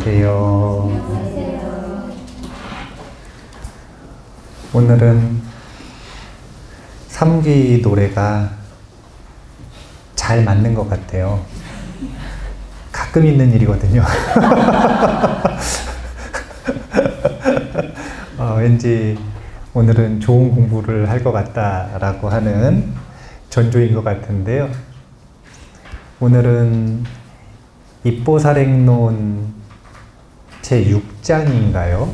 안녕하세요. 오늘은 3기 노래가 잘 맞는 것 같아요. 가끔 있는 일이거든요. 왠지 오늘은 좋은 공부를 할 것 같다라고 하는 전조인 것 같은데요. 오늘은 입보살행론 제6장인가요?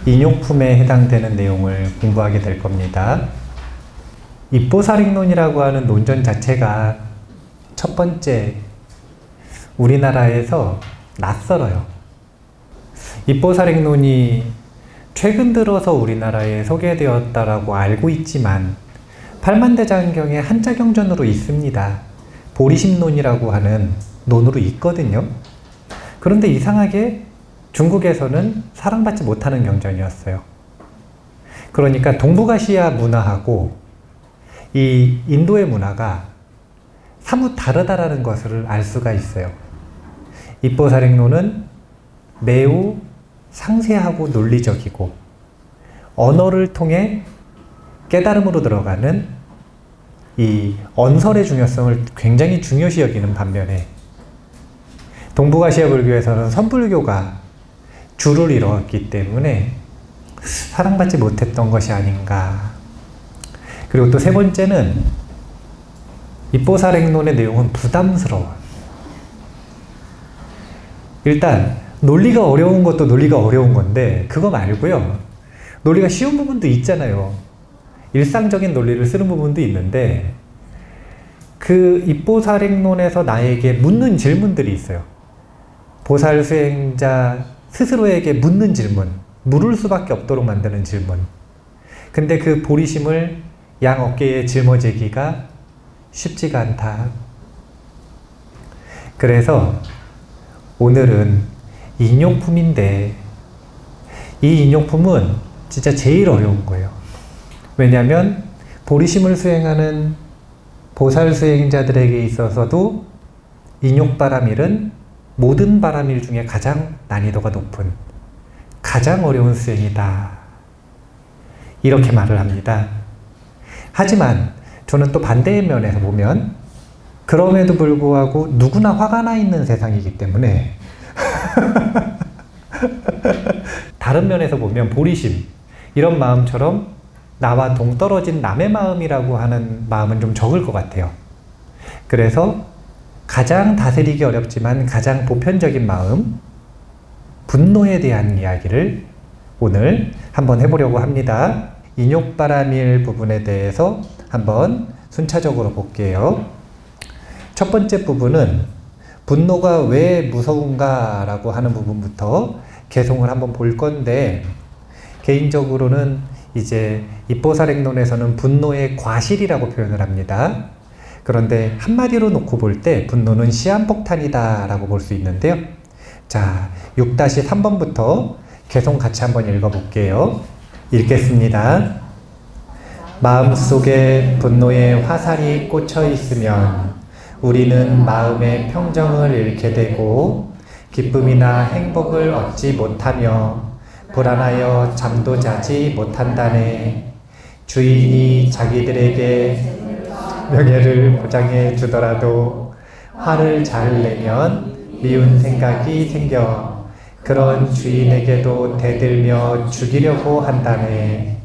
인욕품에 해당되는 내용을 공부하게 될 겁니다. 입보살행론이라고 하는 논전 자체가 첫 번째, 우리나라에서 낯설어요. 입보살행론이 최근 들어서 우리나라에 소개되었다라고 알고 있지만 팔만대장경의 한자경전으로 있습니다. 보리심론이라고 하는 논으로 있거든요. 그런데 이상하게 중국에서는 사랑받지 못하는 경전이었어요. 그러니까 동북아시아 문화하고 이 인도의 문화가 사뭇 다르다라는 것을 알 수가 있어요. 입보살행론은 매우 상세하고 논리적이고 언어를 통해 깨달음으로 들어가는 이 언설의 중요성을 굉장히 중요시 여기는 반면에 동북아시아 불교에서는 선불교가 주를 이루었기 때문에 사랑받지 못했던 것이 아닌가. 그리고 또 세 번째는 입보살행론의 내용은 부담스러워요. 일단 논리가 어려운 것도 논리가 어려운 건데 그거 말고요. 논리가 쉬운 부분도 있잖아요. 일상적인 논리를 쓰는 부분도 있는데 그 입보살행론에서 나에게 묻는 질문들이 있어요. 보살 수행자 스스로에게 묻는 질문, 물을 수밖에 없도록 만드는 질문. 근데 그 보리심을 양 어깨에 짊어지기가 쉽지가 않다. 그래서 오늘은 인욕품인데 이 인욕품은 진짜 제일 어려운 거예요. 왜냐하면 보리심을 수행하는 보살 수행자들에게 있어서도 인욕바람일은 모든 바람일 중에 가장 난이도가 높은, 가장 어려운 수행이다. 이렇게 말을 합니다. 하지만 저는 또 반대의 면에서 보면 그럼에도 불구하고 누구나 화가 나 있는 세상이기 때문에 다른 면에서 보면 보리심, 이런 마음처럼 나와 동떨어진 남의 마음이라고 하는 마음은 좀 적을 것 같아요. 그래서 가장 다스리기 어렵지만 가장 보편적인 마음, 분노에 대한 이야기를 오늘 한번 해보려고 합니다. 인욕바람일 부분에 대해서 한번 순차적으로 볼게요. 첫 번째 부분은 분노가 왜 무서운가 라고 하는 부분부터 개송을 한번 볼 건데, 개인적으로는 이제 입보살행론에서는 분노의 과실이라고 표현을 합니다. 그런데 한마디로 놓고 볼 때 분노는 시한폭탄이다 라고 볼 수 있는데요. 자, 6-3번부터 개송 같이 한번 읽어볼게요. 읽겠습니다. 마음속에 분노의 화살이 꽂혀 있으면 우리는 마음의 평정을 잃게 되고 기쁨이나 행복을 얻지 못하며 불안하여 잠도 자지 못한다네. 주인이 자기들에게 명예를 보장해 주더라도 화를 잘 내면 미운 생각이 생겨 그런 주인에게도 대들며 죽이려고 한다네.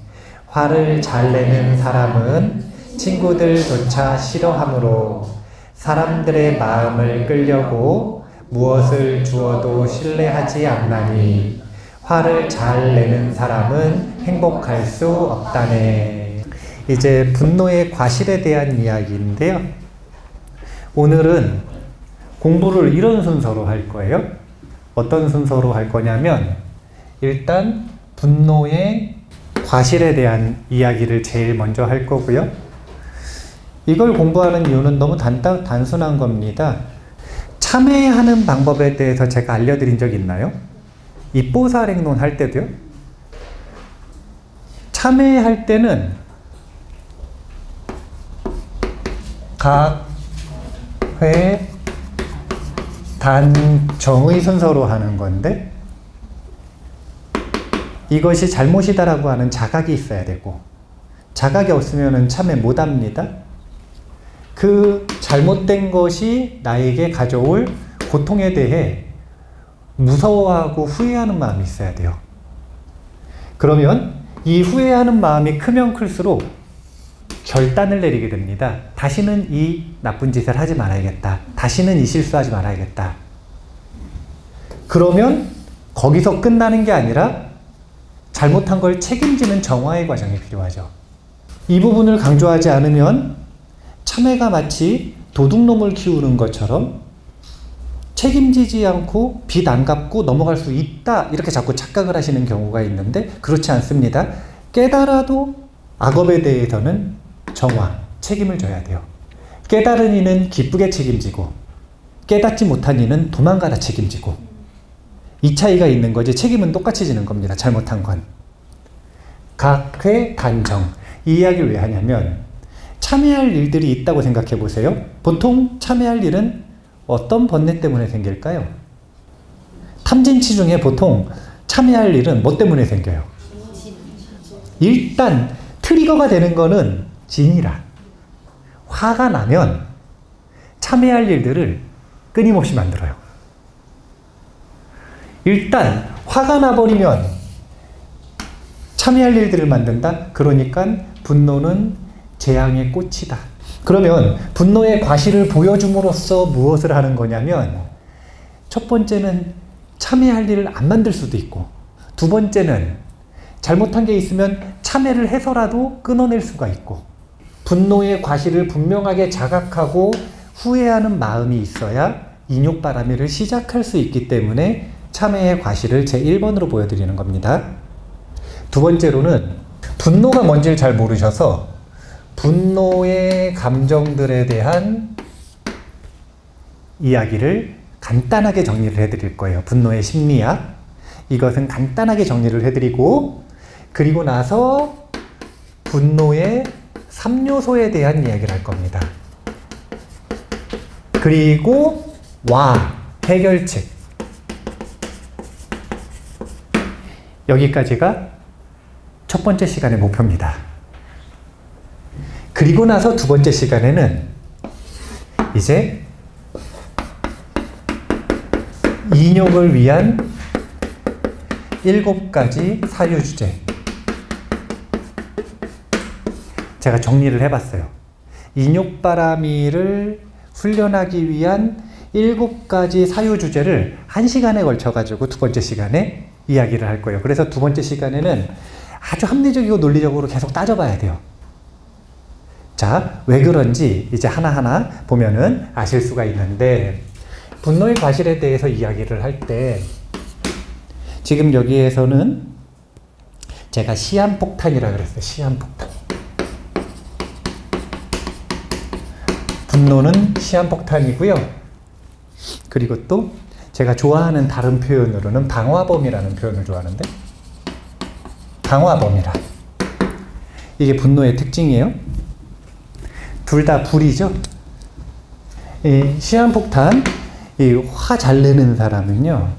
화를 잘 내는 사람은 친구들조차 싫어하므로 사람들의 마음을 끌려고 무엇을 주어도 신뢰하지 않나니 화를 잘 내는 사람은 행복할 수 없다네. 이제 분노의 과실에 대한 이야기인데요. 오늘은 공부를 이런 순서로 할 거예요. 어떤 순서로 할 거냐면 일단 분노의 과실에 대한 이야기를 제일 먼저 할 거고요. 이걸 공부하는 이유는 너무 단순한 겁니다. 참회하는 방법에 대해서 제가 알려드린 적 있나요? 입보살행론 할 때도요. 참회할 때는 각, 회, 단, 정의 순서로 하는 건데 이것이 잘못이다라고 하는 자각이 있어야 되고, 자각이 없으면 참회 못합니다. 그 잘못된 것이 나에게 가져올 고통에 대해 무서워하고 후회하는 마음이 있어야 돼요. 그러면 이 후회하는 마음이 크면 클수록 결단을 내리게 됩니다. 다시는 이 나쁜 짓을 하지 말아야겠다. 다시는 이 실수하지 말아야겠다. 그러면 거기서 끝나는 게 아니라 잘못한 걸 책임지는 정화의 과정이 필요하죠. 이 부분을 강조하지 않으면 참회가 마치 도둑놈을 키우는 것처럼 책임지지 않고 빚 안 갚고 넘어갈 수 있다 이렇게 자꾸 착각을 하시는 경우가 있는데, 그렇지 않습니다. 깨달아도 악업에 대해서는 정화, 책임을 져야 돼요. 깨달은 이는 기쁘게 책임지고 깨닫지 못한 이는 도망가다 책임지고, 이 차이가 있는 거지 책임은 똑같이 지는 겁니다. 잘못한 건. 각회 단정. 이 이야기를 왜 하냐면 참회할 일들이 있다고 생각해 보세요. 보통 참회할 일은 어떤 번뇌 때문에 생길까요? 탐진치 중에 보통 참회할 일은 뭐 때문에 생겨요? 일단 트리거가 되는 거는 진이라. 화가 나면 참회할 일들을 끊임없이 만들어요. 일단 화가 나버리면 참회할 일들을 만든다? 그러니까 분노는 재앙의 꽃이다. 그러면 분노의 과실을 보여줌으로써 무엇을 하는 거냐면, 첫 번째는 참회할 일을 안 만들 수도 있고, 두 번째는 잘못한 게 있으면 참회를 해서라도 끊어낼 수가 있고, 분노의 과실을 분명하게 자각하고 후회하는 마음이 있어야 인욕바라미를 시작할 수 있기 때문에 참회의 과실을 제1번으로 보여드리는 겁니다. 두 번째로는 분노가 뭔지를 잘 모르셔서 분노의 감정들에 대한 이야기를 간단하게 정리를 해드릴 거예요. 분노의 심리학. 이것은 간단하게 정리를 해드리고, 그리고 나서 분노의 3요소에 대한 이야기를 할 겁니다. 그리고 해결책. 여기까지가 첫 번째 시간의 목표입니다. 그리고 나서 두 번째 시간에는 이제 인욕을 위한 7가지 사유주제. 제가 정리를 해봤어요. 인욕바라미를 훈련하기 위한 7가지 사유주제를 1시간에 걸쳐가지고 두 번째 시간에 이야기를 할 거예요. 그래서 두 번째 시간에는 아주 합리적이고 논리적으로 계속 따져봐야 돼요. 자, 왜 그런지 이제 하나하나 보면은 아실 수가 있는데, 분노의 과실에 대해서 이야기를 할 때 지금 여기에서는 제가 시한폭탄이라고 그랬어요. 시한폭탄. 분노는 시한폭탄이고요. 그리고 또 제가 좋아하는 다른 표현으로는 방화범이라는 표현을 좋아하는데, 방화범이라. 이게 분노의 특징이에요. 둘 다 불이죠. 이 시한폭탄, 이 화 잘 내는 사람은요,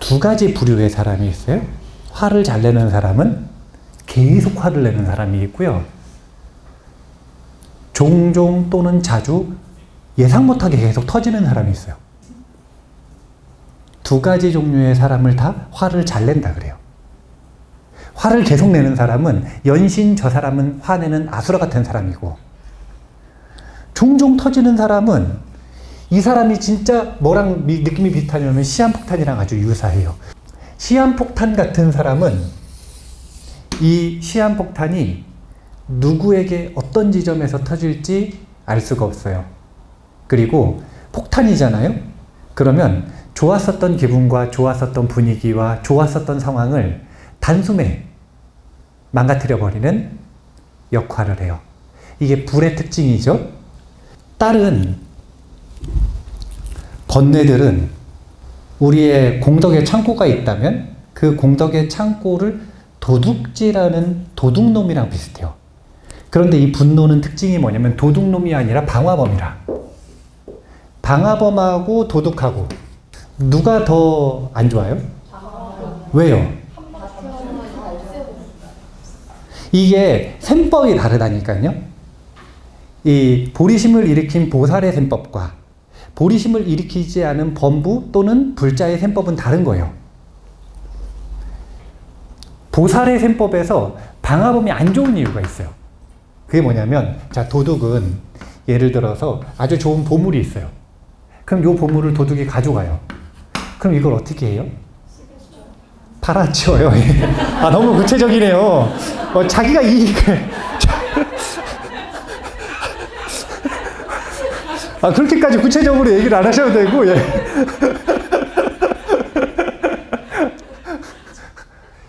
두 가지 부류의 사람이 있어요. 화를 잘 내는 사람은 계속 화를 내는 사람이 있고요. 종종 또는 자주 예상 못하게 계속 터지는 사람이 있어요. 두 가지 종류의 사람을 다 화를 잘 낸다 그래요. 화를 계속 내는 사람은 연신 저 사람은 화내는 아수라 같은 사람이고, 종종 터지는 사람은 이 사람이 진짜 뭐랑 느낌이 비슷하냐면 시한폭탄이랑 아주 유사해요. 시한폭탄 같은 사람은 이 시한폭탄이 누구에게 어떤 지점에서 터질지 알 수가 없어요. 그리고 폭탄이잖아요. 그러면 좋았었던 기분과 좋았었던 분위기와 좋았었던 상황을 단숨에 망가뜨려 버리는 역할을 해요. 이게 불의 특징이죠. 다른 번뇌들은 우리의 공덕의 창고가 있다면 그 공덕의 창고를 도둑질하는 도둑놈이랑 비슷해요. 그런데 이 분노는 특징이 뭐냐면 도둑놈이 아니라 방화범이라. 방화범하고 도둑하고 누가 더 안 좋아요? 왜요? 이게 셈법이 다르다니까요. 이 보리심을 일으킨 보살의 셈법과 보리심을 일으키지 않은 범부 또는 불자의 셈법은 다른 거예요. 보살의 셈법에서 방화범이 안 좋은 이유가 있어요. 그게 뭐냐면, 자, 도둑은 예를 들어서 아주 좋은 보물이 있어요. 그럼 이 보물을 도둑이 가져가요. 그럼 이걸 어떻게 해요? 팔아치워요. 아, 너무 구체적이네요. 자기가 이익을. 아, 그렇게까지 구체적으로 얘기를 안 하셔도 되고, 예.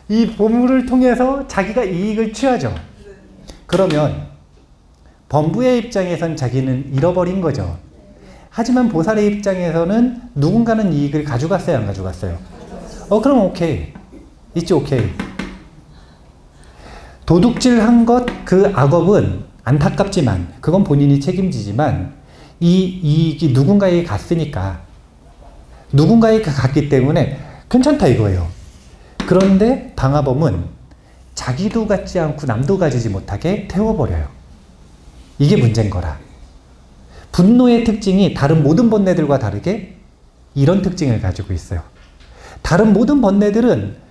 이 보물을 통해서 자기가 이익을 취하죠. 그러면 범부의 입장에선 자기는 잃어버린 거죠. 하지만 보살의 입장에서는 누군가는 이익을 가져갔어요, 안 가져갔어요? 그럼 오케이. It's okay. 도둑질한 것, 그 악업은 안타깝지만, 그건 본인이 책임지지만, 이 이익이 누군가에게 갔으니까, 누군가에게 갔기 때문에 괜찮다 이거예요. 그런데 방화범은 자기도 갖지 않고 남도 가지지 못하게 태워버려요. 이게 문제인 거라. 분노의 특징이 다른 모든 번뇌들과 다르게 이런 특징을 가지고 있어요. 다른 모든 번뇌들은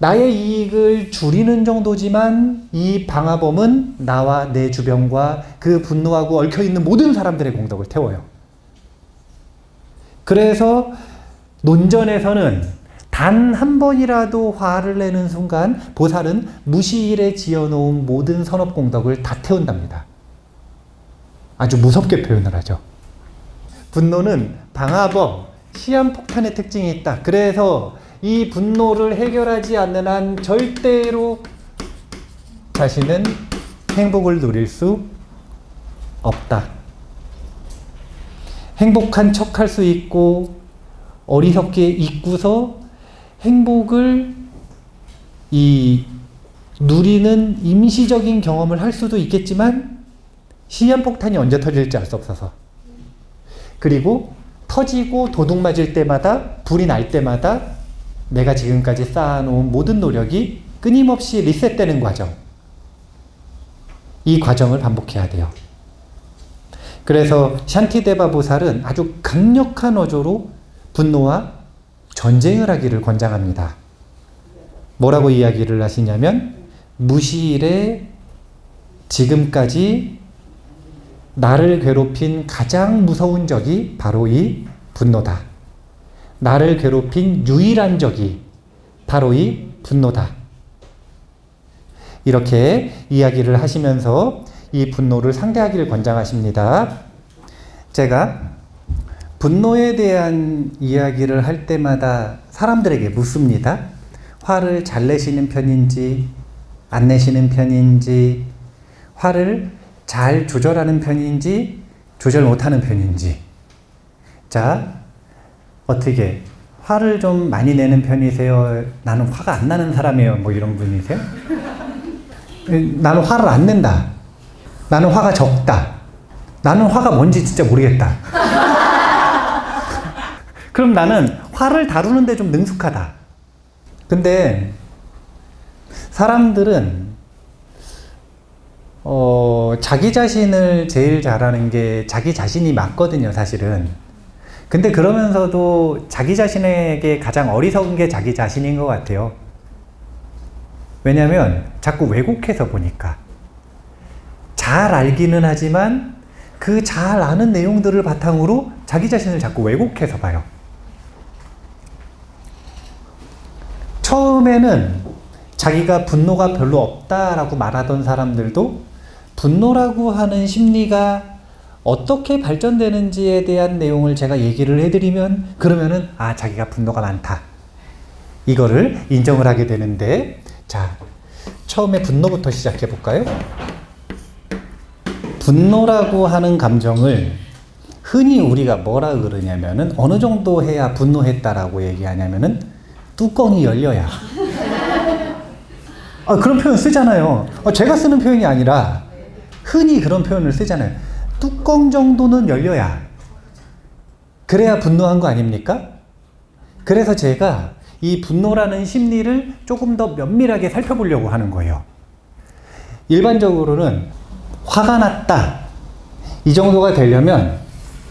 나의 이익을 줄이는 정도지만 이 방화범은 나와 내 주변과 그 분노하고 얽혀있는 모든 사람들의 공덕을 태워요. 그래서 논전에서는 단 한 번이라도 화를 내는 순간 보살은 무시일에 지어놓은 모든 선업공덕을 다 태운답니다. 아주 무섭게 표현을 하죠. 분노는 방화범, 시한폭탄의 특징이 있다. 그래서 이 분노를 해결하지 않는 한 절대로 자신은 행복을 누릴 수 없다. 행복한 척 할 수 있고 어리석게 잊고서 행복을 누리는 임시적인 경험을 할 수도 있겠지만 시한폭탄이 언제 터질지 알 수 없어서, 그리고 터지고 도둑 맞을 때마다, 불이 날 때마다 내가 지금까지 쌓아놓은 모든 노력이 끊임없이 리셋되는 과정, 이 과정을 반복해야 돼요. 그래서 샨티데바 보살은 아주 강력한 어조로 분노와 전쟁을 하기를 권장합니다. 뭐라고 이야기를 하시냐면, 무시일에 지금까지 나를 괴롭힌 가장 무서운 적이 바로 이 분노다. 나를 괴롭힌 유일한 적이 바로 이 분노다. 이렇게 이야기를 하시면서 이 분노를 상대하기를 권장하십니다. 제가 분노에 대한 이야기를 할 때마다 사람들에게 묻습니다. 화를 잘 내시는 편인지, 안 내시는 편인지, 화를 잘 조절하는 편인지, 조절 못하는 편인지. 자, 어떻게 화를 좀 많이 내는 편이세요? 나는 화가 안 나는 사람이에요. 뭐 이런 분이세요? 나는 화를 안 낸다. 나는 화가 적다. 나는 화가 뭔지 진짜 모르겠다. 그럼 나는 화를 다루는데 좀 능숙하다. 근데 사람들은 자기 자신을 제일 잘하는 게 자기 자신이 맞거든요, 사실은. 근데 그러면서도 자기 자신에게 가장 어리석은 게 자기 자신인 것 같아요. 왜냐면 자꾸 왜곡해서 보니까. 잘 알기는 하지만 그 잘 아는 내용들을 바탕으로 자기 자신을 자꾸 왜곡해서 봐요. 처음에는 자기가 분노가 별로 없다라고 말하던 사람들도 분노라고 하는 심리가 어떻게 발전되는지에 대한 내용을 제가 얘기를 해드리면, 그러면은 자기가 분노가 많다, 이거를 인정을 하게 되는데, 자, 처음에 분노부터 시작해 볼까요? 분노라고 하는 감정을 흔히 우리가 뭐라 그러냐면은, 어느 정도 해야 분노했다라고 얘기하냐면은 뚜껑이 열려야. 그런 표현 쓰잖아요. 제가 쓰는 표현이 아니라 흔히 그런 표현을 쓰잖아요. 뚜껑 정도는 열려야, 그래야 분노한 거 아닙니까? 그래서 제가 이 분노라는 심리를 조금 더 면밀하게 살펴보려고 하는 거예요. 일반적으로는 화가 났다 이 정도가 되려면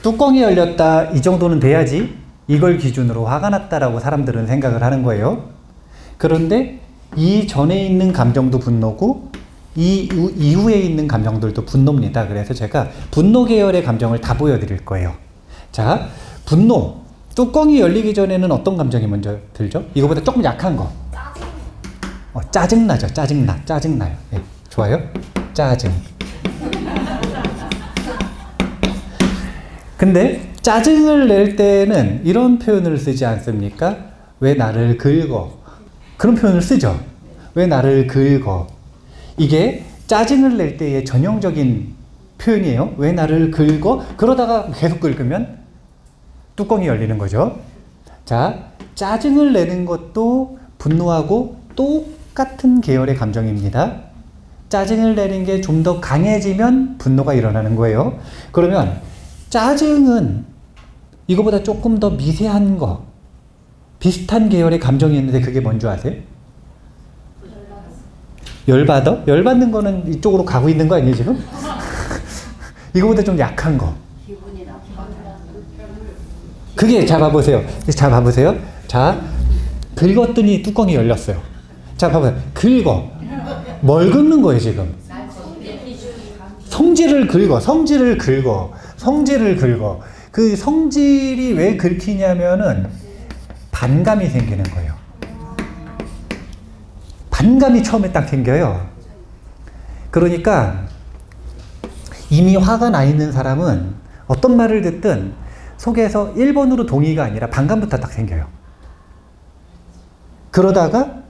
뚜껑이 열렸다 이 정도는 돼야지 이걸 기준으로 화가 났다라고 사람들은 생각을 하는 거예요. 그런데 이 전에 있는 감정도 분노고 이 이후에 있는 감정들도 분노입니다. 그래서 제가 분노 계열의 감정을 다 보여드릴 거예요. 자, 분노. 뚜껑이 열리기 전에는 어떤 감정이 먼저 들죠? 이거보다 조금 약한 거. 짜증나죠. 짜증나요. 네, 좋아요. 짜증. 근데 짜증을 낼 때는 이런 표현을 쓰지 않습니까? 왜 나를 긁어? 그런 표현을 쓰죠. 왜 나를 긁어? 이게 짜증을 낼 때의 전형적인 표현이에요. 왜 나를 긁어? 그러다가 계속 긁으면 뚜껑이 열리는 거죠. 자, 짜증을 내는 것도 분노하고 똑같은 계열의 감정입니다. 짜증을 내는 게 좀 더 강해지면 분노가 일어나는 거예요. 그러면 짜증은 이거보다 조금 더 미세한 거, 비슷한 계열의 감정이 있는데 그게 뭔지 아세요? 열받아? 열받는 거는 이쪽으로 가고 있는 거 아니에요, 지금? 이거보다 좀 약한 거. 그게, 자, 봐보세요. 자, 긁었더니 뚜껑이 열렸어요. 자, 봐보세요. 긁어. 뭘 긁는 거예요, 지금? 성질을 긁어. 그 성질이 왜 긁히냐면은 반감이 생기는 거예요. 반감이 처음에 딱 생겨요. 그러니까 이미 화가 나 있는 사람은 어떤 말을 듣든 속에서 1번으로 동의가 아니라 반감부터 딱 생겨요. 그러다가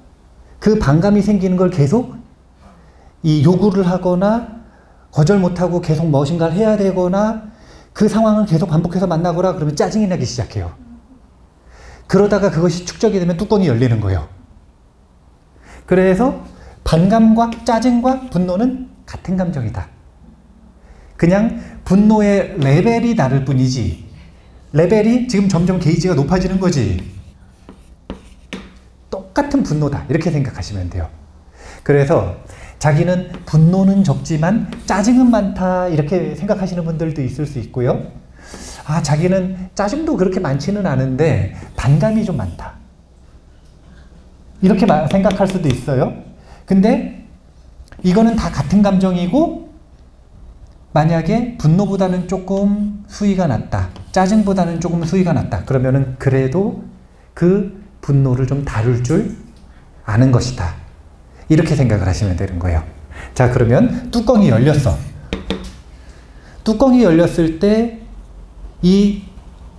그 반감이 생기는 걸 계속 이 요구를 하거나 거절 못하고 계속 무엇인가를 해야 되거나 그 상황을 계속 반복해서 만나거나 그러면 짜증이 나기 시작해요. 그러다가 그것이 축적이 되면 뚜껑이 열리는 거예요. 그래서 반감과 짜증과 분노는 같은 감정이다. 그냥 분노의 레벨이 다를 뿐이지 레벨이 지금 점점 게이지가 높아지는 거지 똑같은 분노다 이렇게 생각하시면 돼요. 그래서 자기는 분노는 적지만 짜증은 많다 이렇게 생각하시는 분들도 있을 수 있고요. 아, 자기는 짜증도 그렇게 많지는 않은데 반감이 좀 많다 이렇게 생각할 수도 있어요. 근데 이거는 다 같은 감정이고 만약에 분노보다는 조금 수위가 낮다 짜증보다는 조금 수위가 낮다 그러면은 그래도 그 분노를 좀 다룰 줄 아는 것이다 이렇게 생각을 하시면 되는 거예요. 자, 그러면 뚜껑이 열렸어. 뚜껑이 열렸을 때 이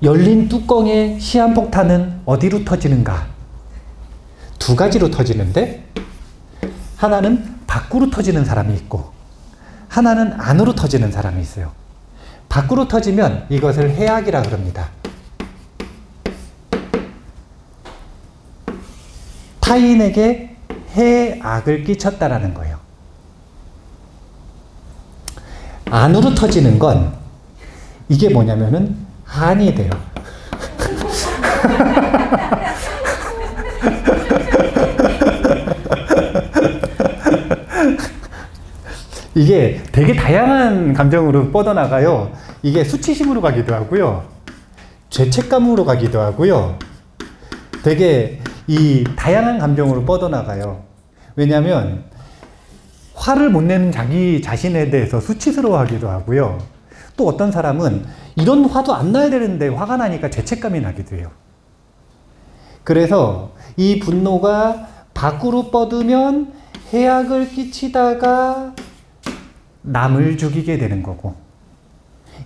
열린 뚜껑의 시한폭탄은 어디로 터지는가? 두 가지로 터지는데 하나는 밖으로 터지는 사람이 있고 하나는 안으로 터지는 사람이 있어요. 밖으로 터지면 이것을 해악이라 그럽니다. 타인에게 해악을 끼쳤다라는 거예요. 안으로 터지는 건 이게 뭐냐면은 한이 돼요. 이게 되게 다양한 감정으로 뻗어나가요. 이게 수치심으로 가기도 하고요. 죄책감으로 가기도 하고요. 되게 이 다양한 감정으로 뻗어나가요. 왜냐하면 화를 못 내는 자기 자신에 대해서 수치스러워하기도 하고요. 또 어떤 사람은 이런 화도 안 나야 되는데 화가 나니까 죄책감이 나기도 해요. 그래서 이 분노가 밖으로 뻗으면 해악을 끼치다가 남을 죽이게 되는 거고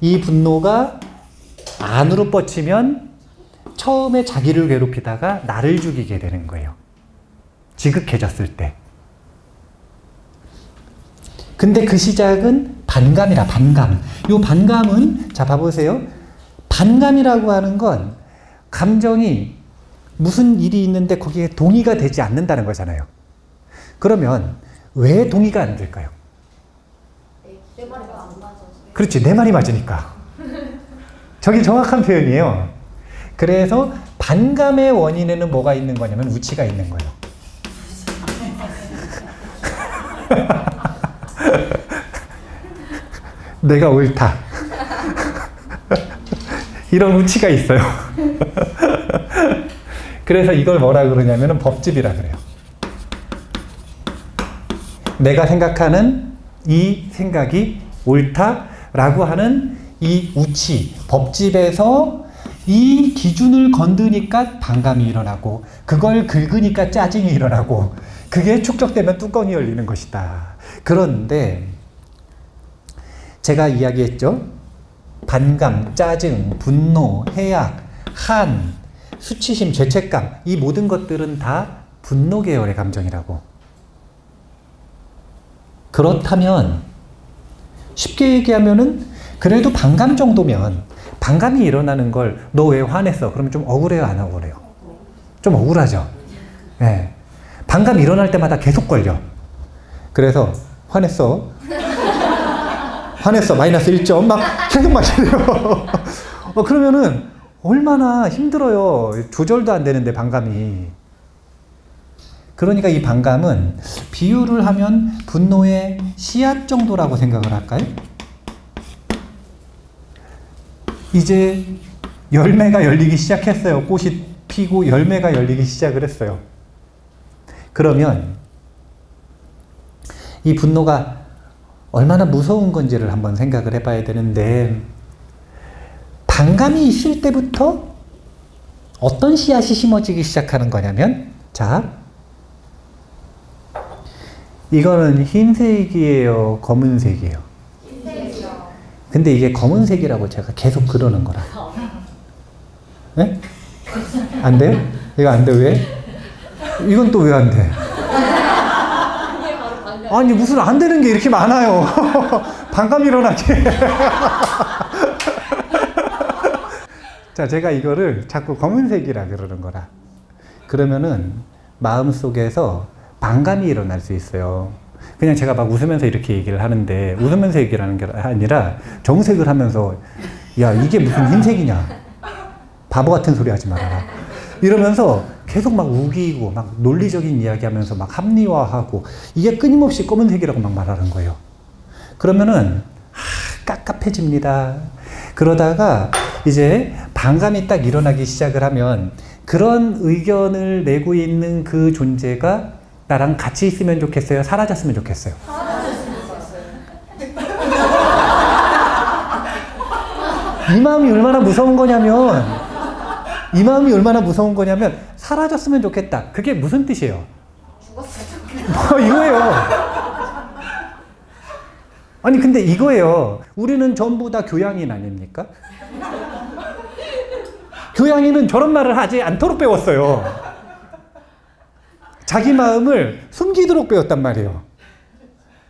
이 분노가 안으로 뻗치면 처음에 자기를 괴롭히다가 나를 죽이게 되는 거예요. 지극해졌을 때. 근데 그 시작은 반감이라 반감. 요 반감은 자 봐보세요. 반감이라고 하는 건 감정이 무슨 일이 있는데 거기에 동의가 되지 않는다는 거잖아요. 그러면 왜 동의가 안 될까요? 내 말이 안 맞아서. 그렇지, 내 말이 맞으니까. 저게 정확한 표현이에요. 그래서 반감의 원인에는 뭐가 있는 거냐면 우치가 있는 거예요. 내가 옳다. 이런 우치가 있어요. 그래서 이걸 뭐라 그러냐면 법집이라 그래요. 내가 생각하는 이 생각이 옳다라고 하는 이 우치, 법집에서 이 기준을 건드니까 반감이 일어나고 그걸 긁으니까 짜증이 일어나고 그게 축적되면 뚜껑이 열리는 것이다. 그런데 제가 이야기했죠. 반감, 짜증, 분노, 해악, 한, 수치심, 죄책감 이 모든 것들은 다 분노 계열의 감정이라고. 그렇다면 쉽게 얘기하면은 그래도 반감 정도면 반감이 일어나는 걸 너 왜 화냈어? 그러면 좀 억울해요? 안 억울해요? 좀 억울하죠? 네. 반감 일어날 때마다 계속 걸려. 그래서 화냈어. 화냈어. 마이너스 1점. 막 계속 막 이래요. 그러면은 얼마나 힘들어요. 조절도 안 되는데 반감이. 그러니까 이 반감은 비유를 하면 분노의 씨앗 정도라고 생각을 할까요? 이제 열매가 열리기 시작했어요. 꽃이 피고 열매가 열리기 시작을 했어요. 그러면 이 분노가 얼마나 무서운 건지를 한번 생각을 해봐야 되는데 반감이 있을 때부터 어떤 씨앗이 심어지기 시작하는 거냐면 자, 이거는 흰색이에요? 검은색이에요? 흰색이요. 근데 이게 검은색이라고 제가 계속 그러는 거라. 네? 안 돼요? 이거 안 돼, 왜? 이건 또 왜 안 돼? 아니, 무슨 안 되는 게 이렇게 많아요. 반감 일어나게. 자, 제가 이거를 자꾸 검은색이라 그러는 거라. 그러면은 마음속에서 반감이 일어날 수 있어요. 그냥 제가 막 웃으면서 이렇게 얘기를 하는데 웃으면서 얘기를 하는 게 아니라 정색을 하면서 야, 이게 무슨 흰색이냐. 바보 같은 소리 하지 말아라. 이러면서 계속 막 우기고 막 논리적인 이야기하면서 막 합리화하고 이게 끊임없이 검은색이라고 막 말하는 거예요. 그러면은 깝깝해집니다. 그러다가 이제 반감이 딱 일어나기 시작을 하면 그런 의견을 내고 있는 그 존재가 나랑 같이 있으면 좋겠어요? 사라졌으면 좋겠어요? 이 마음이 얼마나 무서운 거냐면 사라졌으면 좋겠다. 그게 무슨 뜻이에요? 죽었으면 좋겠다. 이거예요. 아니 근데 이거예요. 우리는 전부 다 교양인 아닙니까? 교양인은 저런 말을 하지 않도록 배웠어요. 자기 마음을 숨기도록 배웠단 말이에요.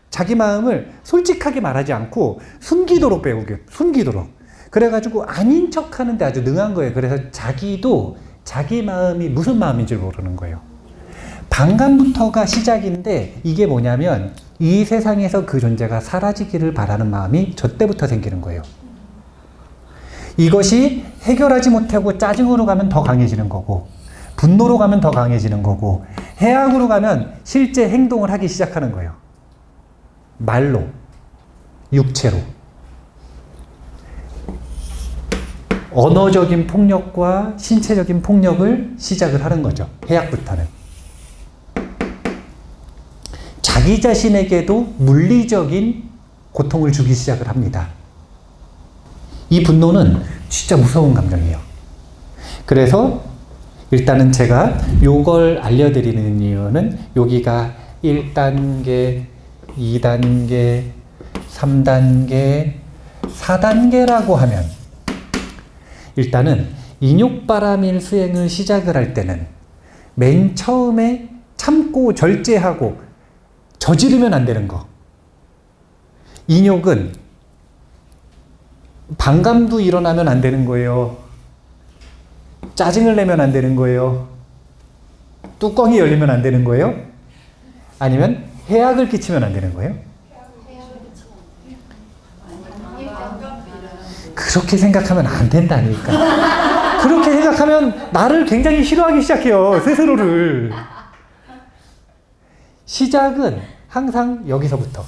자기 마음을 솔직하게 말하지 않고 숨기도록 숨기도록. 그래가지고 아닌 척 하는데 아주 능한 거예요. 그래서 자기도 자기 마음이 무슨 마음인지 모르는 거예요. 반감부터가 시작인데 이게 뭐냐면 이 세상에서 그 존재가 사라지기를 바라는 마음이 저 때부터 생기는 거예요. 이것이 해결하지 못하고 짜증으로 가면 더 강해지는 거고 분노로 가면 더 강해지는 거고 해악으로 가면 실제 행동을 하기 시작하는 거예요. 말로, 육체로. 언어적인 폭력과 신체적인 폭력을 시작을 하는 거죠. 해악부터는. 자기 자신에게도 물리적인 고통을 주기 시작을 합니다. 이 분노는 진짜 무서운 감정이에요. 그래서 일단은 제가 요걸 알려드리는 이유는 여기가 1단계, 2단계, 3단계, 4단계라고 하면 일단은 인욕바람일 수행을 시작을 할 때는 맨 처음에 참고 절제하고 저지르면 안 되는 거. 인욕은 반감도 일어나면 안 되는 거예요. 짜증을 내면 안 되는 거예요. 뚜껑이 열리면 안 되는 거예요. 아니면 해악을 끼치면 안 되는 거예요. 그렇게 생각하면 안 된다니까. 그렇게 생각하면 나를 굉장히 싫어하기 시작해요. 스스로를. 시작은 항상 여기서부터.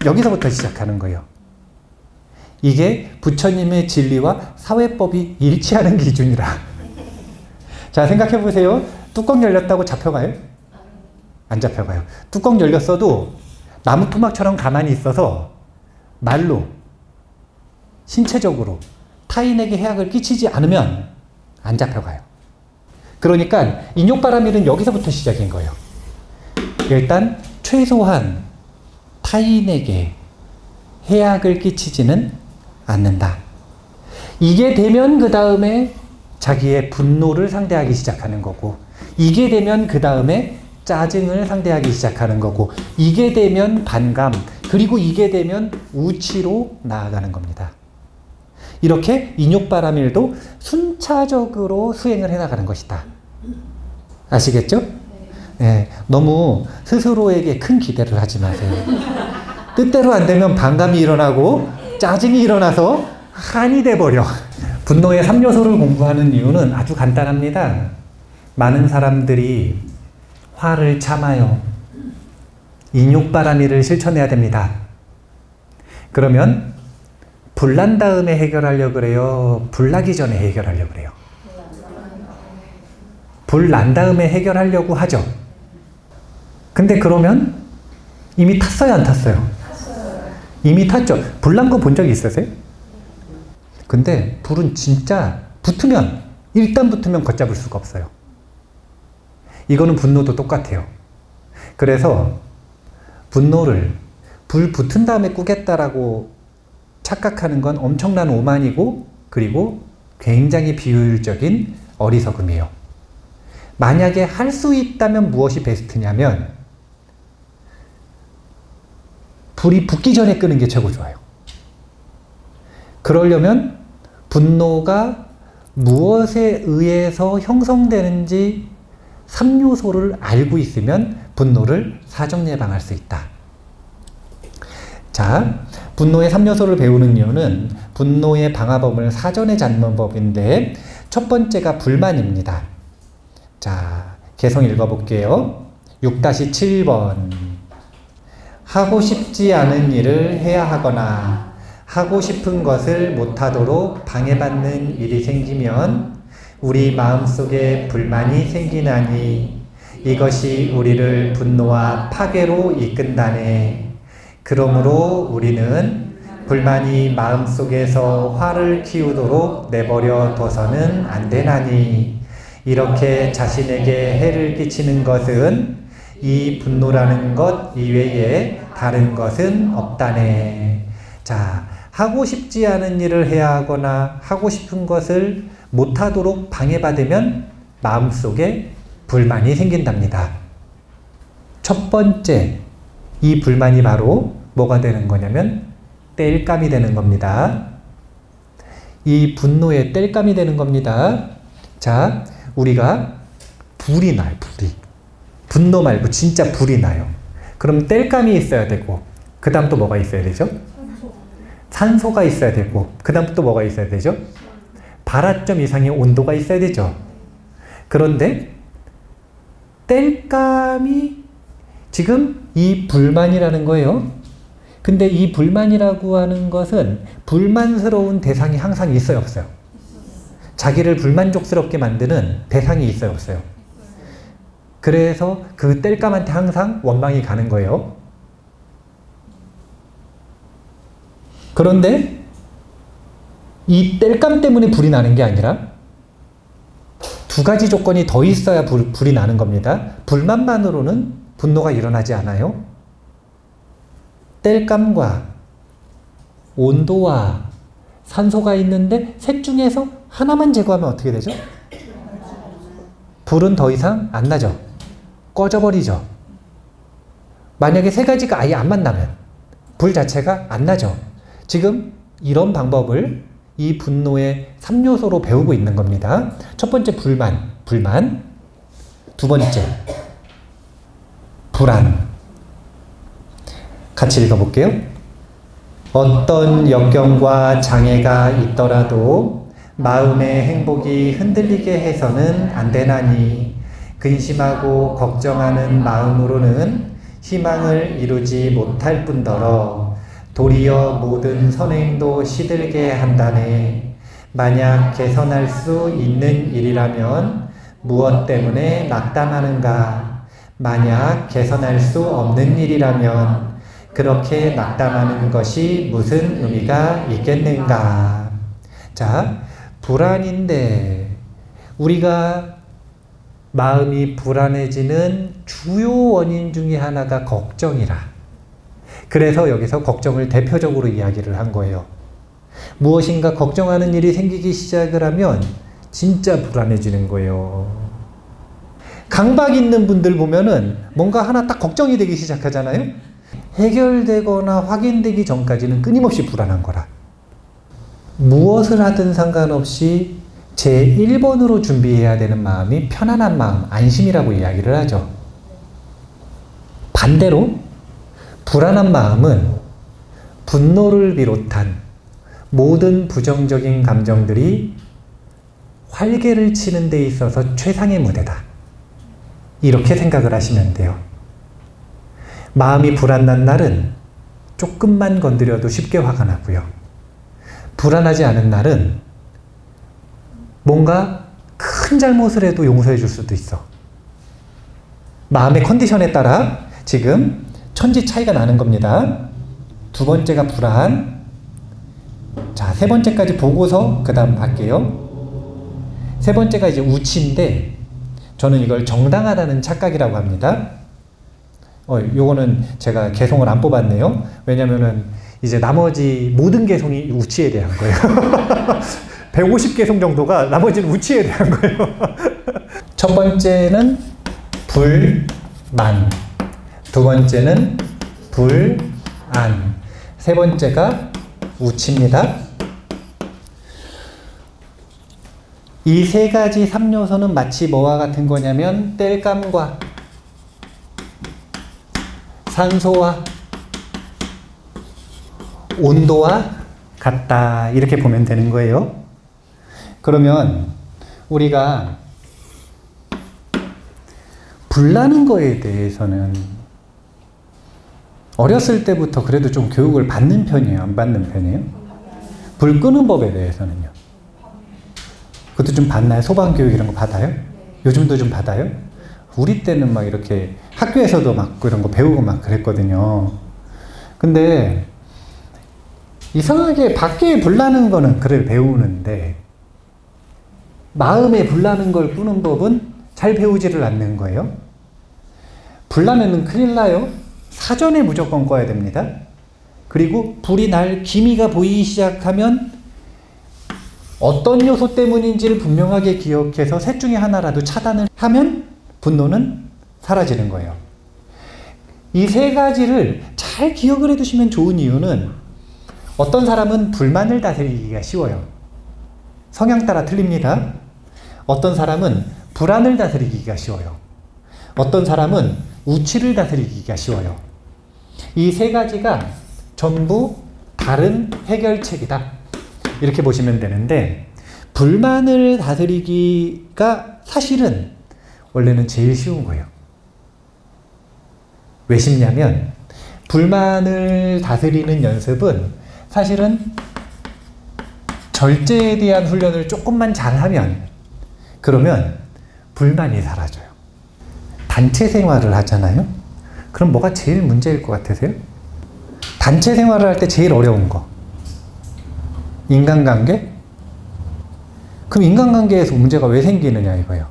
여기서부터 시작하는 거예요. 이게 부처님의 진리와 사회법이 일치하는 기준이라. 자, 생각해 보세요. 뚜껑 열렸다고 잡혀가요? 안 잡혀가요. 뚜껑 열렸어도 나무 토막처럼 가만히 있어서 말로, 신체적으로 타인에게 해악을 끼치지 않으면 안 잡혀가요. 그러니까 인욕바라밀은 여기서부터 시작인 거예요. 일단 최소한 타인에게 해악을 끼치지는 않는다. 이게 되면 그 다음에 자기의 분노를 상대하기 시작하는 거고, 이게 되면 그 다음에 짜증을 상대하기 시작하는 거고, 이게 되면 반감, 그리고 이게 되면 우치로 나아가는 겁니다. 이렇게 인욕바라밀도 순차적으로 수행을 해나가는 것이다. 아시겠죠? 네, 너무 스스로에게 큰 기대를 하지 마세요. 뜻대로 안 되면 반감이 일어나고 짜증이 일어나서 한이 돼버려. 분노의 3요소를 공부하는 이유는 아주 간단합니다. 많은 사람들이 화를 참아요. 인욕바라밀을 실천해야 됩니다. 그러면 불난 다음에 해결하려고 그래요? 불나기 전에 해결하려고 그래요? 불난 다음에 해결하려고 하죠. 근데 그러면 이미 탔어요, 안 탔어요? 이미 탔죠. 불난 거 본 적 있으세요? 근데 불은 진짜 붙으면, 일단 붙으면 걷잡을 수가 없어요. 이거는 분노도 똑같아요. 그래서 분노를 불 붙은 다음에 끄겠다라고 착각하는 건 엄청난 오만이고, 그리고 굉장히 비효율적인 어리석음이에요. 만약에 할 수 있다면 무엇이 베스트냐면 불이 붙기 전에 끄는 게 최고 좋아요. 그러려면 분노가 무엇에 의해서 형성되는지 3요소를 알고 있으면 분노를 사정 예방할 수 있다. 자, 분노의 3요소를 배우는 이유는 분노의 방화범을 사전에 잡는 법인데, 첫 번째가 불만입니다. 자, 개성 읽어볼게요. 6-7번. 하고 싶지 않은 일을 해야 하거나 하고 싶은 것을 못하도록 방해받는 일이 생기면 우리 마음속에 불만이 생기나니 이것이 우리를 분노와 파괴로 이끈다네. 그러므로 우리는 불만이 마음속에서 화를 키우도록 내버려 둬서는 안 되나니, 이렇게 자신에게 해를 끼치는 것은 이 분노라는 것 이외에 다른 것은 없다네. 자, 하고 싶지 않은 일을 해야 하거나 하고 싶은 것을 못하도록 방해받으면 마음속에 불만이 생긴답니다. 첫 번째, 이 불만이 바로 뭐가 되는 거냐면 땔감이 되는 겁니다. 이 분노의 땔감이 되는 겁니다. 자, 우리가 불이 나요, 불이. 분노 말고 진짜 불이 나요. 그럼 땔감이 있어야 되고, 그 다음 또 뭐가 있어야 되죠? 산소가 있어야 되고, 그 다음 또 뭐가 있어야 되죠? 발화점 이상의 온도가 있어야 되죠. 그런데 땔감이 지금 이 불만이라는 거예요. 근데 이 불만이라고 하는 것은 불만스러운 대상이 항상 있어요, 없어요? 자기를 불만족스럽게 만드는 대상이 있어요, 없어요? 그래서 그 땔감한테 항상 원망이 가는 거예요. 그런데 이 땔감 때문에 불이 나는 게 아니라 두 가지 조건이 더 있어야 불이 나는 겁니다. 불만만으로는 분노가 일어나지 않아요. 땔감과 온도와 산소가 있는데 셋 중에서 하나만 제거하면 어떻게 되죠? 불은 더 이상 안 나죠. 꺼져버리죠. 만약에 세 가지가 아예 안 만나면 불 자체가 안 나죠. 지금 이런 방법을 이 분노의 3요소로 배우고 있는 겁니다. 첫 번째 불만. 두 번째 불안. 같이 읽어볼게요. 어떤 역경과 장애가 있더라도 마음의 행복이 흔들리게 해서는 안 되나니, 근심하고 걱정하는 마음으로는 희망을 이루지 못할 뿐더러 도리어 모든 선행도 시들게 한다네. 만약 개선할 수 있는 일이라면 무엇 때문에 낙담하는가? 만약 개선할 수 없는 일이라면 그렇게 낙담하는 것이 무슨 의미가 있겠는가? 자, 불안인데 우리가 마음이 불안해지는 주요 원인 중에 하나가 걱정이라. 그래서 여기서 걱정을 대표적으로 이야기를 한 거예요. 무엇인가 걱정하는 일이 생기기 시작을 하면 진짜 불안해지는 거예요. 강박 있는 분들 보면은 뭔가 하나 딱 걱정이 되기 시작하잖아요. 해결되거나 확인되기 전까지는 끊임없이 불안한 거라. 무엇을 하든 상관없이 제1번으로 준비해야 되는 마음이 편안한 마음, 안심이라고 이야기를 하죠. 반대로 불안한 마음은 분노를 비롯한 모든 부정적인 감정들이 활개를 치는 데 있어서 최상의 무대다. 이렇게 생각을 하시면 돼요. 마음이 불안난 날은 조금만 건드려도 쉽게 화가 나고요. 불안하지 않은 날은 뭔가 큰 잘못을 해도 용서해 줄 수도 있어. 마음의 컨디션에 따라 지금 천지 차이가 나는 겁니다. 두 번째가 불안. 자, 세 번째까지 보고서 그 다음 할게요. 세 번째가 이제 우치인데 저는 이걸 정당하다는 착각이라고 합니다. 요거는 제가 개송을 안 뽑았네요. 왜냐면은 이제 나머지 모든 개송이 우치에 대한 거예요. 150개송 정도가 나머지는 우치에 대한 거예요. 첫 번째는 불만, 두 번째는 불안, 세 번째가 우치입니다. 이 세 가지 3요소는 마치 뭐와 같은 거냐면 땔감과 산소와 온도와 같다. 이렇게 보면 되는 거예요. 그러면 우리가 불나는 거에 대해서는 어렸을 때부터 그래도 좀 교육을 받는 편이에요? 안 받는 편이에요? 불 끄는 법에 대해서는요? 그것도 좀 받나요? 소방교육 이런 거 받아요? 요즘도 좀 받아요? 우리 때는 막 이렇게 학교에서도 막 그런 거 배우고 막 그랬거든요. 근데 이상하게 밖에 불나는 거는 그래 배우는데 마음에 불나는 걸 끄는 법은 잘 배우지를 않는 거예요. 불나면은 큰일 나요. 사전에 무조건 꺼야 됩니다. 그리고 불이 날 기미가 보이기 시작하면 어떤 요소 때문인지를 분명하게 기억해서 셋 중에 하나라도 차단을 하면 분노는 사라지는 거예요. 이 세 가지를 잘 기억을 해두시면 좋은 이유는 어떤 사람은 불만을 다스리기가 쉬워요. 성향 따라 틀립니다. 어떤 사람은 불안을 다스리기가 쉬워요. 어떤 사람은 우치를 다스리기가 쉬워요. 이 세 가지가 전부 다른 해결책이다. 이렇게 보시면 되는데 불만을 다스리기가 사실은 원래는 제일 쉬운 거예요. 왜 쉽냐면 불만을 다스리는 연습은 사실은 절제에 대한 훈련을 조금만 잘하면 그러면 불만이 사라져요. 단체 생활을 하잖아요. 그럼 뭐가 제일 문제일 것 같으세요? 단체 생활을 할 때 제일 어려운 거 인간관계? 그럼 인간관계에서 문제가 왜 생기느냐 이거예요.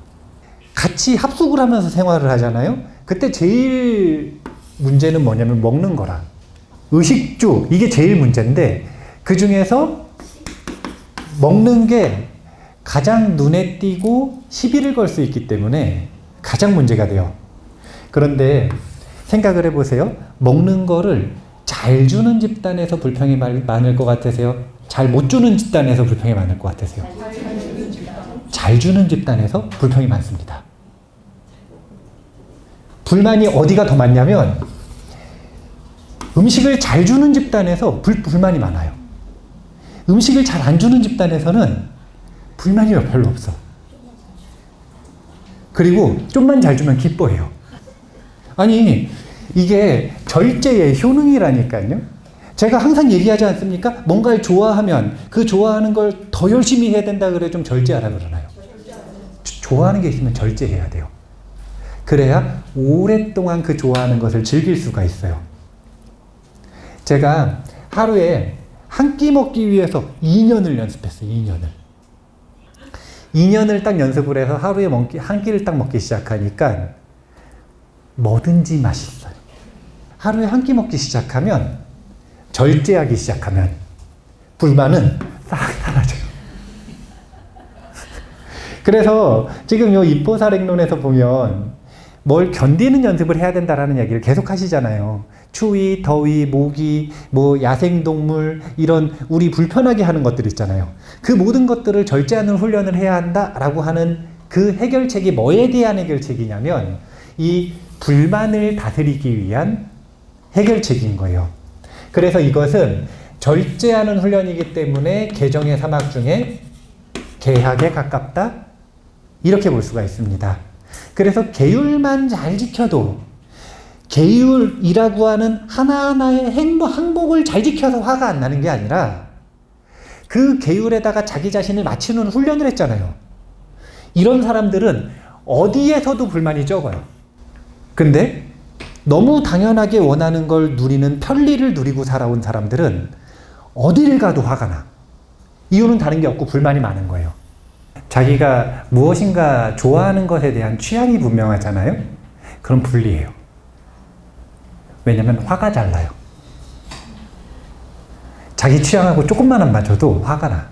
같이 합숙을 하면서 생활을 하잖아요. 그때 제일 문제는 뭐냐면 먹는 거라. 의식주 이게 제일 문제인데 그 중에서 먹는 게 가장 눈에 띄고 시비를 걸 수 있기 때문에 가장 문제가 돼요. 그런데 생각을 해보세요. 먹는 거를 잘 주는 집단에서 불평이 많을 것 같으세요? 잘 못 주는 집단에서 불평이 많을 것 같으세요? 잘 주는 집단에서 불평이 많습니다. 불만이 어디가 더 많냐면 음식을 잘 주는 집단에서 불만이 많아요. 음식을 잘 안 주는 집단에서는 불만이 별로 없어. 그리고 좀만 잘 주면 기뻐해요. 아니 이게 절제의 효능이라니까요. 제가 항상 얘기하지 않습니까? 뭔가를 좋아하면 그 좋아하는 걸 더 열심히 해야 된다 그래 좀 절제하라 그러나요? 좋아하는 게 있으면 절제해야 돼요. 그래야 오랫동안 그 좋아하는 것을 즐길 수가 있어요. 제가 하루에 한 끼 먹기 위해서 2년을 연습했어요. 2년을 딱 연습을 해서 하루에 한 끼를 딱 먹기 시작하니까 뭐든지 맛있어요. 하루에 한 끼 먹기 시작하면, 절제하기 시작하면 불만은 싹 사라져요. 그래서 지금 요 입보살행론에서 보면 뭘 견디는 연습을 해야 된다라는 얘기를 계속 하시잖아요. 추위, 더위, 모기, 뭐 야생동물, 이런 우리 불편하게 하는 것들 있잖아요. 그 모든 것들을 절제하는 훈련을 해야 한다라고 하는 그 해결책이 뭐에 대한 해결책이냐면 이 불만을 다스리기 위한 해결책인 거예요. 그래서 이것은 절제하는 훈련이기 때문에 개정의 사막 중에 개학에 가깝다, 이렇게 볼 수가 있습니다. 그래서 계율만 잘 지켜도, 계율이라고 하는 하나하나의 항목을 잘 지켜서 화가 안 나는 게 아니라 그 계율에다가 자기 자신을 맞추는 훈련을 했잖아요. 이런 사람들은 어디에서도 불만이 적어요. 근데 너무 당연하게 원하는 걸 누리는 편리를 누리고 살아온 사람들은 어디를 가도 화가 나. 이유는 다른 게 없고 불만이 많은 거예요. 자기가 무엇인가 좋아하는 것에 대한 취향이 분명하잖아요. 그럼 불리해요. 왜냐면 화가 잘 나요. 자기 취향하고 조금만 안 맞춰도 화가 나.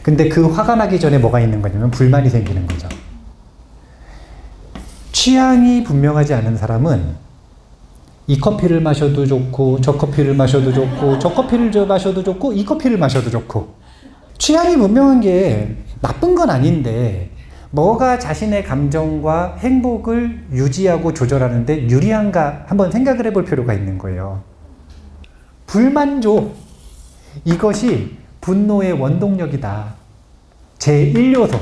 근데 그 화가 나기 전에 뭐가 있는 거냐면 불만이 생기는 거죠. 취향이 분명하지 않은 사람은 이 커피를 마셔도 좋고, 저 커피를 마셔도 좋고, 저 커피를 마셔도 좋고, 이 커피를 마셔도 좋고. 취향이 분명한 게 나쁜 건 아닌데 뭐가 자신의 감정과 행복을 유지하고 조절하는데 유리한가 한번 생각을 해볼 필요가 있는 거예요. 불만족, 이것이 분노의 원동력이다. 제1요소.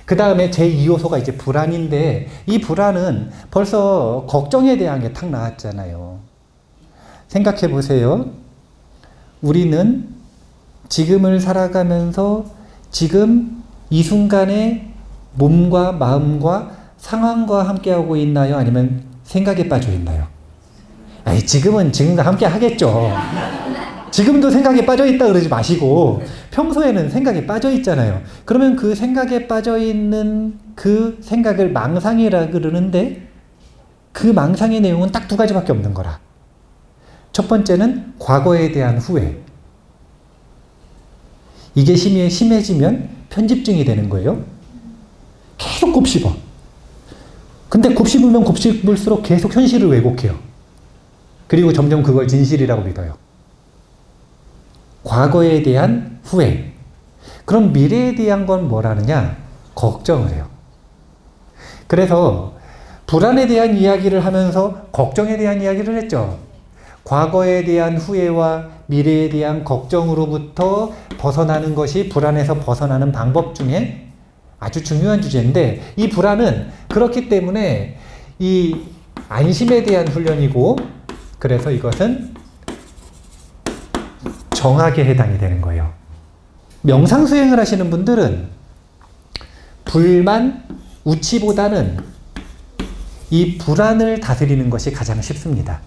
그 다음에 제2요소가 이제 불안인데, 이 불안은 벌써 걱정에 대한 게 탁 나왔잖아요. 생각해 보세요. 우리는 지금을 살아가면서 지금 이 순간에 몸과 마음과 상황과 함께하고 있나요? 아니면 생각에 빠져 있나요? 아니, 지금도 함께 하겠죠. 지금도 생각에 빠져 있다 그러지 마시고 평소에는 생각에 빠져 있잖아요. 그러면 그 생각에 빠져 있는 그 생각을 망상이라 그러는데, 그 망상의 내용은 딱 2가지밖에 없는 거라. 첫 번째는 과거에 대한 후회. 이게 심해지면 편집증이 되는 거예요. 계속 곱씹어. 근데 곱씹으면 곱씹을수록 계속 현실을 왜곡해요. 그리고 점점 그걸 진실이라고 믿어요. 과거에 대한 후회. 그럼 미래에 대한 건 뭐라느냐? 걱정을 해요. 그래서 불안에 대한 이야기를 하면서 걱정에 대한 이야기를 했죠. 과거에 대한 후회와 미래에 대한 걱정으로부터 벗어나는 것이 불안에서 벗어나는 방법 중에 아주 중요한 주제인데, 이 불안은 그렇기 때문에 이 안심에 대한 훈련이고, 그래서 이것은 정학에 해당이 되는 거예요. 명상수행을 하시는 분들은 불만, 우치보다는 이 불안을 다스리는 것이 가장 쉽습니다.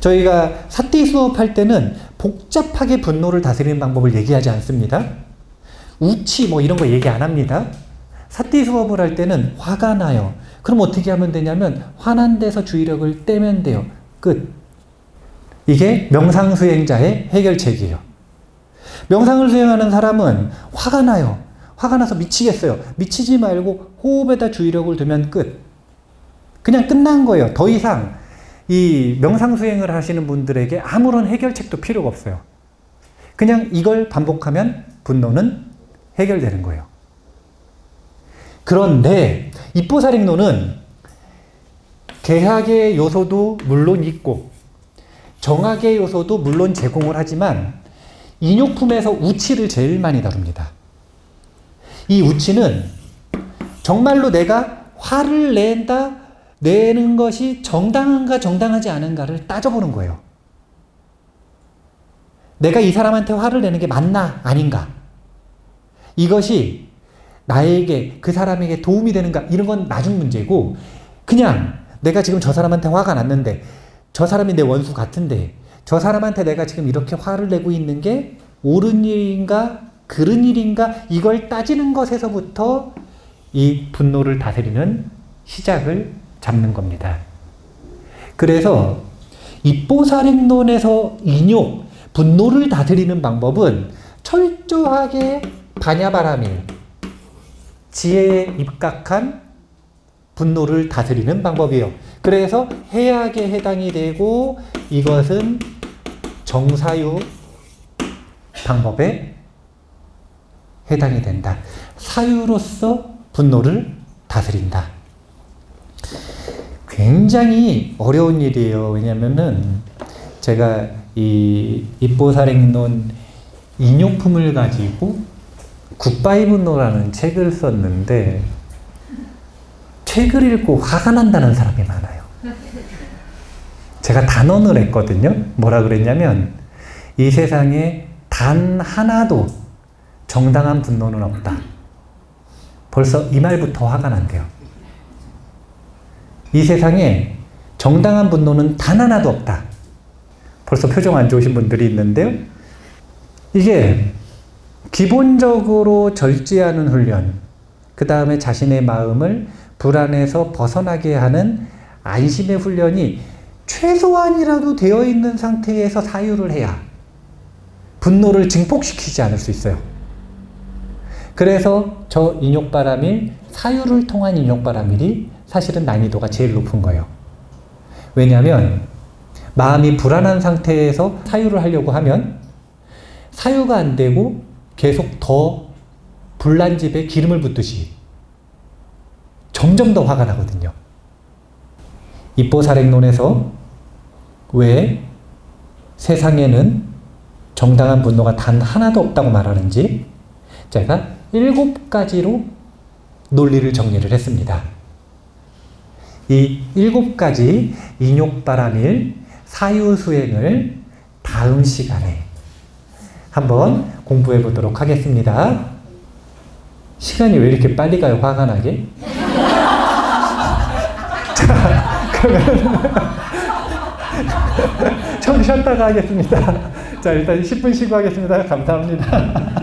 저희가 사띠 수업할 때는 복잡하게 분노를 다스리는 방법을 얘기하지 않습니다. 우치 뭐 이런 거 얘기 안 합니다. 사띠 수업을 할 때는 화가 나요. 그럼 어떻게 하면 되냐면 화난 데서 주의력을 떼면 돼요. 끝. 이게 명상수행자의 해결책이에요. 명상을 수행하는 사람은 화가 나요. 화가 나서 미치겠어요. 미치지 말고 호흡에다 주의력을 두면 끝. 그냥 끝난 거예요. 더 이상 이 명상수행을 하시는 분들에게 아무런 해결책도 필요가 없어요. 그냥 이걸 반복하면 분노는 해결되는 거예요. 그런데 입보살행론은 개학의 요소도 물론 있고 정학의 요소도 물론 제공을 하지만 인욕품에서 우치를 제일 많이 다룹니다. 이 우치는 정말로 내가 화를 내는 것이 정당한가 정당하지 않은가를 따져보는 거예요. 내가 이 사람한테 화를 내는 게 맞나 아닌가, 이것이 나에게 그 사람에게 도움이 되는가, 이런 건 나중 문제고, 그냥 내가 지금 저 사람한테 화가 났는데 저 사람이 내 원수 같은데 저 사람한테 내가 지금 이렇게 화를 내고 있는 게 옳은 일인가 그른 일인가, 이걸 따지는 것에서부터 이 분노를 다스리는 시작을 잡는 겁니다. 그래서 입보살행론에서 인욕, 분노를 다스리는 방법은 철저하게 반야바라밀, 지혜에 입각한 분노를 다스리는 방법이에요. 그래서 해악에 해당이 되고 이것은 정사유 방법에 해당이 된다. 사유로서 분노를 다스린다. 굉장히 어려운 일이에요. 왜냐면은 제가 이 입보살행론 인욕품을 가지고 굿바이 분노라는 책을 썼는데, 책을 읽고 화가 난다는 사람이 많아요. 제가 단언을 했거든요. 뭐라 그랬냐면, 이 세상에 단 하나도 정당한 분노는 없다. 벌써 이 말부터 화가 난대요. 이 세상에 정당한 분노는 단 하나도 없다. 벌써 표정 안 좋으신 분들이 있는데요. 이게 기본적으로 절제하는 훈련, 그 다음에 자신의 마음을 불안에서 벗어나게 하는 안심의 훈련이 최소한이라도 되어 있는 상태에서 사유를 해야 분노를 증폭시키지 않을 수 있어요. 그래서 저 인욕바라밀, 사유를 통한 인욕바라밀이 사실은 난이도가 제일 높은 거예요. 왜냐하면 마음이 불안한 상태에서 사유를 하려고 하면 사유가 안 되고 계속 더 불난 집에 기름을 붓듯이 점점 더 화가 나거든요. 입보살행론에서 왜 세상에는 정당한 분노가 단 하나도 없다고 말하는지 제가 7가지로 논리를 정리를 했습니다. 이 7가지 인욕바라밀 사유수행을 다음 시간에 한번 공부해 보도록 하겠습니다. 시간이 왜 이렇게 빨리 가요? 화가 나게? 자, 그러면 좀 쉬었다가 하겠습니다. 자, 일단 10분 쉬고 하겠습니다. 감사합니다.